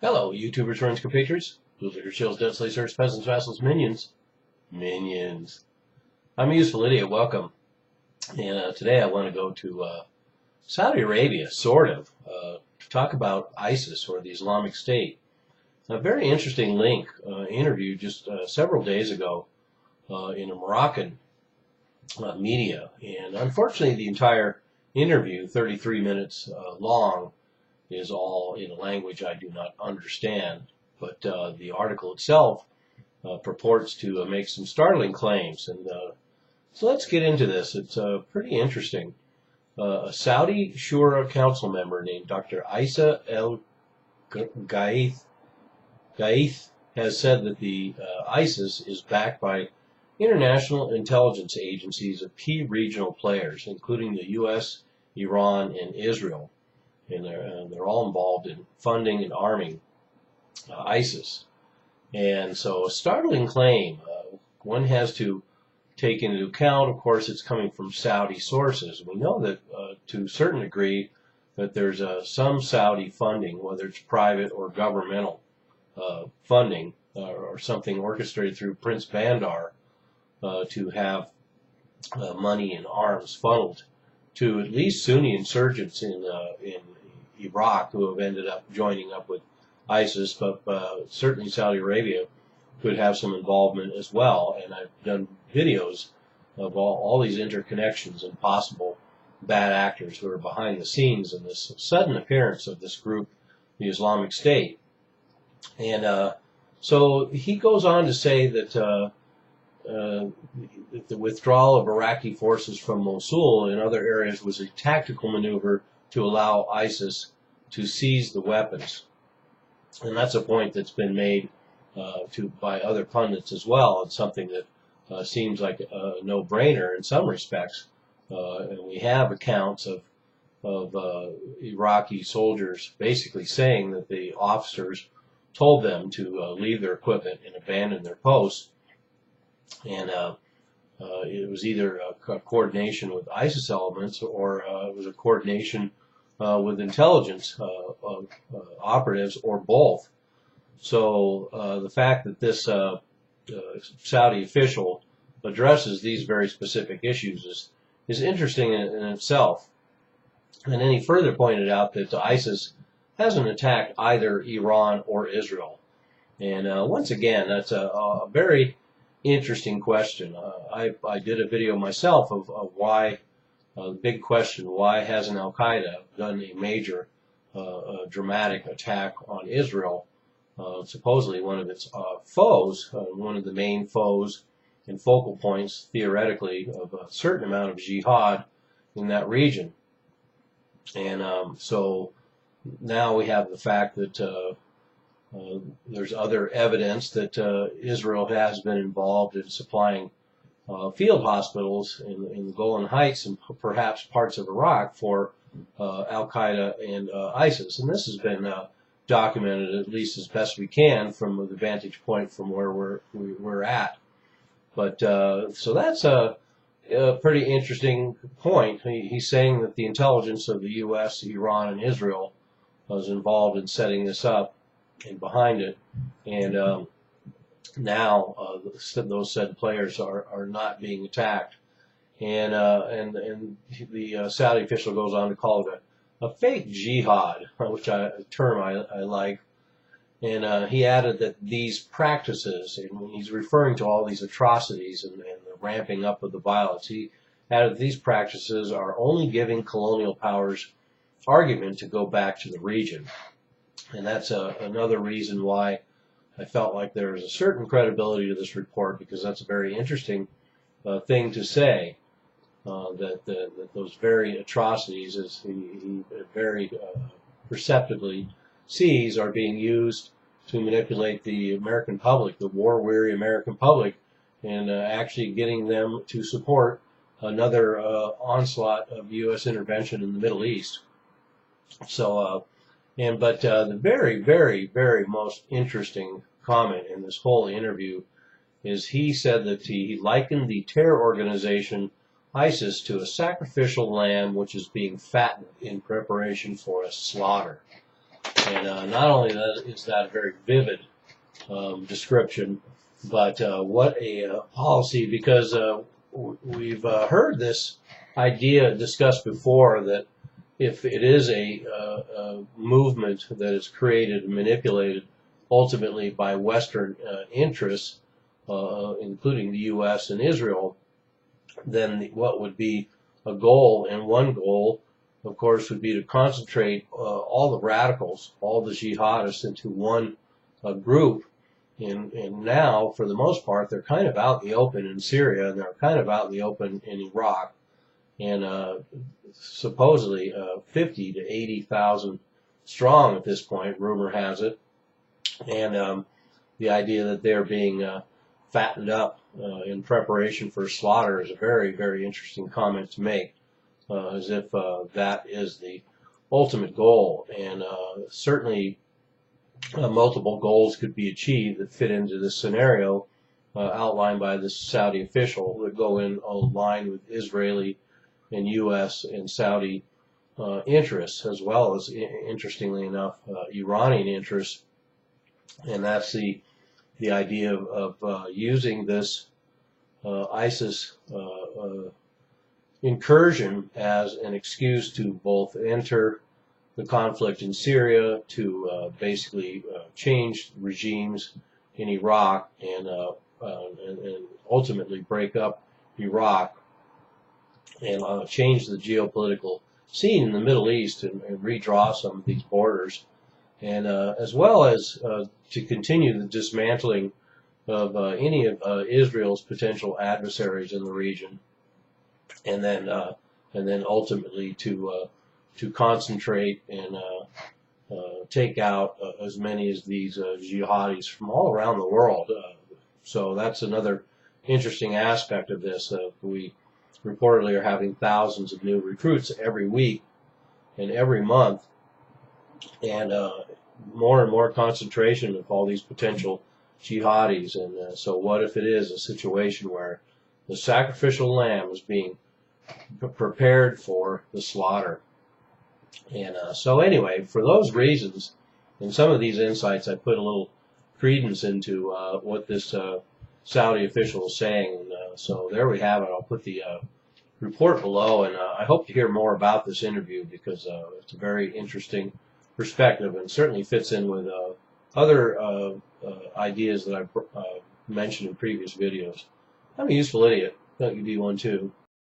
Hello, YouTubers, friends, compatriots, bootlickers, shills, dead slaves, serfs, peasants, vassals, minions. I'm a useful idiot, welcome. And today I want to go to Saudi Arabia, to talk about ISIS, or the Islamic State. A very interesting interview just several days ago in a Moroccan media. And unfortunately, the entire interview, 33 minutes long, is all in a language I do not understand, but the article itself purports to make some startling claims. And so let's get into this. It's pretty interesting. A Saudi Shura Council member named Dr. Aissa Al-Ghaith has said that the ISIS is backed by international intelligence agencies of key regional players, including the U.S., Iran, and Israel. And they're all involved in funding and arming ISIS. And so a startling claim. One has to take into account, of course, it's coming from Saudi sources. We know that to a certain degree that there's some Saudi funding, whether it's private or governmental funding, or something orchestrated through Prince Bandar to have money and arms funneled to at least Sunni insurgents in Iraq, who have ended up joining up with ISIS, but certainly Saudi Arabia could have some involvement as well. And I've done videos of all these interconnections and possible bad actors who are behind the scenes in this sudden appearance of this group, the Islamic State. And so he goes on to say that the withdrawal of Iraqi forces from Mosul and other areas was a tactical maneuver to allow ISIS to seize the weapons. And that's a point that's been made by other pundits as well. It's something that seems like a no-brainer in some respects. And we have accounts of Iraqi soldiers basically saying that the officers told them to leave their equipment and abandon their posts. And it was either a coordination with ISIS elements, or it was a coordination with intelligence operatives, or both. So the fact that this Saudi official addresses these very specific issues is interesting in itself. And then he further pointed out that ISIS hasn't attacked either Iran or Israel. And once again, that's a very interesting question. I did a video myself of why, the big question, why hasn't Al-Qaeda done a major dramatic attack on Israel, supposedly one of its foes, one of the main foes and focal points, theoretically, of a certain amount of jihad in that region. And so now we have the fact that there's other evidence that Israel has been involved in supplying field hospitals in the Golan Heights and perhaps parts of Iraq for Al-Qaeda and ISIS. And this has been documented, at least as best we can, from the vantage point from where we're at. But so that's a pretty interesting point. He's saying that the intelligence of the U.S., Iran, and Israel was involved in setting this up and behind it, and now those said players are not being attacked, and the Saudi official goes on to call it a fake jihad, which a term I like, and he added that these practices, and when he's referring to all these atrocities and the ramping up of the violence, he added that these practices are only giving colonial powers argument to go back to the region. And that's another reason why I felt like there is a certain credibility to this report, because that's a very interesting thing to say, that those very atrocities, as he very perceptively sees, are being used to manipulate the American public, the war-weary American public, and actually getting them to support another onslaught of U.S. intervention in the Middle East. So, but the very, very, very most interesting comment in this whole interview is he said that he likened the terror organization ISIS to a sacrificial lamb which is being fattened in preparation for a slaughter. And not only is that a very vivid description, but what a policy, because we've heard this idea discussed before that if it is a movement that is created and manipulated ultimately by Western interests, including the U.S. and Israel, then what would be a goal, and one goal, of course, would be to concentrate all the radicals, all the jihadists into one group. And now, for the most part, they're kind of out in the open in Syria, and they're kind of out in the open in Iraq, and supposedly 50 to 80,000 strong at this point, rumor has it. And the idea that they're being fattened up in preparation for slaughter is a very, very interesting comment to make, as if that is the ultimate goal. And certainly multiple goals could be achieved that fit into this scenario outlined by this Saudi official that go in line with Israeli and U.S. and Saudi interests, as well as, interestingly enough, Iranian interests. And that's the idea of using this ISIS incursion as an excuse to both enter the conflict in Syria, to basically change regimes in Iraq, and ultimately break up Iraq and change the geopolitical scene in the Middle East, and redraw some of these borders, and as well as to continue the dismantling of any of Israel's potential adversaries in the region, and then ultimately to concentrate and take out as many as these jihadis from all around the world. So that's another interesting aspect of this. We reportedly are having thousands of new recruits every week and every month, and more and more concentration of all these potential jihadis. And so what if it is a situation where the sacrificial lamb is being prepared for the slaughter? And so anyway, for those reasons, and some of these insights, I put a little credence into what this Saudi official is saying. And so there we have it. I'll put the report below, and I hope to hear more about this interview, because it's a very interesting perspective and certainly fits in with other ideas that I've mentioned in previous videos. I'm a useful idiot. Don't you be one too?